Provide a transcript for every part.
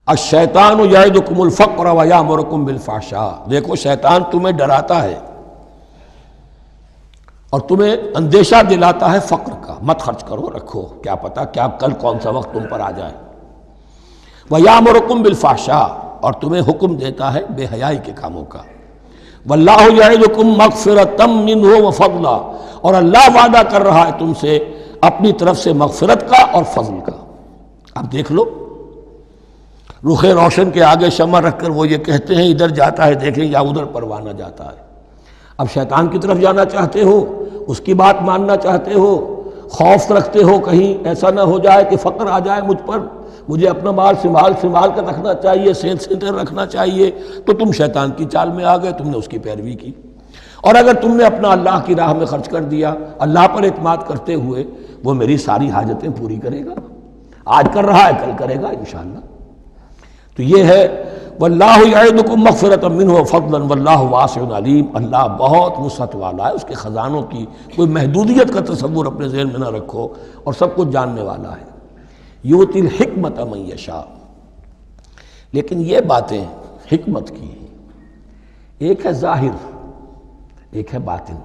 الشیطان یعدکم الفقر ویامرکم بالفحشاء، دیکھو شیطان تمہیں ڈراتا ہے اور تمہیں اندیشہ دلاتا ہے فقر کا، مت خرچ کرو، رکھو، کیا پتہ کیا کل کون سا وقت تم پر آ جائے۔ ویامرکم بالفحشاء، اور تمہیں حکم دیتا ہے بے حیائی کے کاموں کا۔ واللہ یعدکم مغفرۃ منہ وفضلا، اور اللہ وعدہ کر رہا ہے تم سے اپنی طرف سے مغفرت کا اور فضل کا۔ اب دیکھ لو، رخ روشن کے آگے شمع رکھ کر وہ یہ کہتے ہیں ادھر جاتا ہے دیکھیں یا ادھر پروانہ جاتا ہے۔ اب شیطان کی طرف جانا چاہتے ہو، اس کی بات ماننا چاہتے ہو، خوف رکھتے ہو کہیں ایسا نہ ہو جائے کہ فقر آ جائے مجھ پر، مجھے اپنا مال سنبھال کر رکھنا چاہیے، سیل سینٹر رکھنا چاہیے، تو تم شیطان کی چال میں آ گئے، تم نے اس کی پیروی کی۔ اور اگر تم نے اپنا اللہ کی راہ میں خرچ کر دیا، اللہ پر اعتماد کرتے ہوئے، وہ میری ساری حاجتیں پوری کرے گا، آج کر رہا ہے کل کرے گا انشاءاللہ۔ تو یہ ہے واللہ یعدکم مغفرۃ منہ وفضلا واللہ واسع علیم، اللہ بہت وسعت والا ہے، اس کے خزانوں کی کوئی محدودیت کا تصور اپنے ذہن میں نہ رکھو، اور سب کچھ جاننے والا ہے۔ یؤتی الحکمۃ من یشاء، لیکن یہ باتیں حکمت کی ایک ہے ظاہر، ایک ہے باطن۔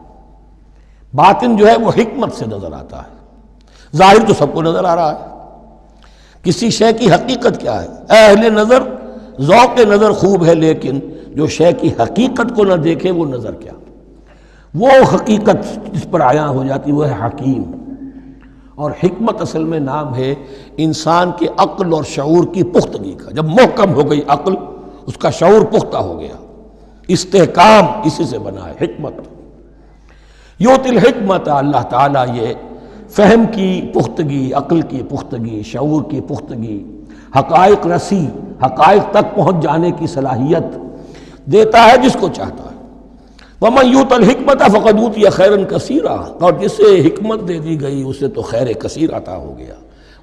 باطن جو ہے وہ حکمت سے نظر آتا ہے، ظاہر تو سب کو نظر آ رہا ہے۔ کسی شے کی حقیقت کیا ہے؟ اہل نظر ذوق نظر خوب ہے، لیکن جو شے کی حقیقت کو نہ دیکھے وہ نظر کیا؟ وہ حقیقت جس پر عیاں ہو جاتی وہ ہے حکیم۔ اور حکمت اصل میں نام ہے انسان کے عقل اور شعور کی پختگی کا۔ جب محکم ہو گئی عقل، اس کا شعور پختہ ہو گیا، استحکام اسی سے بنا ہے حکمت۔ یؤتی الحکمت، اللہ تعالیٰ یہ فہم کی پختگی، عقل کی پختگی، شعور کی پختگی، حقائق رسی، حقائق تک پہنچ جانے کی صلاحیت دیتا ہے جس کو چاہتا ہے۔ وَمَن یُؤْتَ الْحِکْمَةَ فَقَدْ أُوتِیَ خَیْرًا کَثِیرًا، اور جسے حکمت دے دی گئی اسے تو خیر کثیر عطا ہو گیا،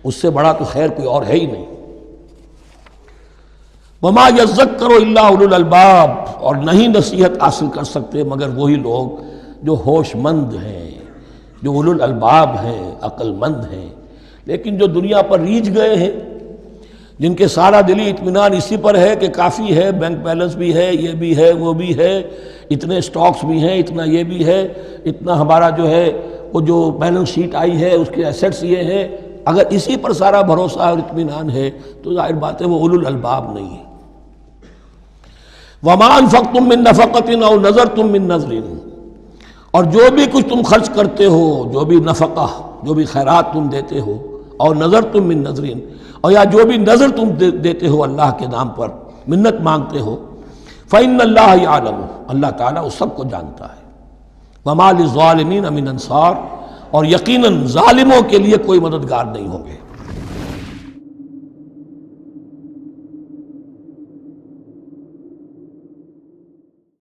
اس سے بڑا تو خیر کوئی اور ہے ہی نہیں۔ وَمَا يَذَّكَّرُ إِلَّا أُولُو الْأَلْبَابِ، اور نہیں نصیحت حاصل کر سکتے مگر وہی لوگ جو ہوش مند ہیں، جو اولو الالباب ہیں، عقل مند ہیں۔ لیکن جو دنیا پر ریجھ گئے ہیں، جن کے سارا دلی اطمینان اسی پر ہے کہ کافی ہے، بینک بیلنس بھی ہے، یہ بھی ہے، وہ بھی ہے، اتنے سٹاکس بھی ہیں، اتنا یہ بھی ہے، اتنا ہمارا جو ہے وہ جو بیلنس شیٹ آئی ہے اس کے ایسیٹس یہ ہیں، اگر اسی پر سارا بھروسہ اور اطمینان ہے تو ظاہر بات ہے وہ اولو الالباب نہیں ہے۔ وَمَا أَنفَقْتُم مِّن نَفَقَةٍ أَوْ نَذَرْتُم مِّن نَذْرٍ، اور جو بھی کچھ تم خرچ کرتے ہو، جو بھی نفقہ، جو بھی خیرات تم دیتے ہو، اور نظر تم من نظرین، اور یا جو بھی نظر تم دیتے ہو اللہ کے نام پر، منت مانگتے ہو، فإن اللہ یعلم، اللہ تعالیٰ اس سب کو جانتا ہے۔ وما للظالمین من انصار، اور یقیناً ظالموں کے لیے کوئی مددگار نہیں ہوں گے۔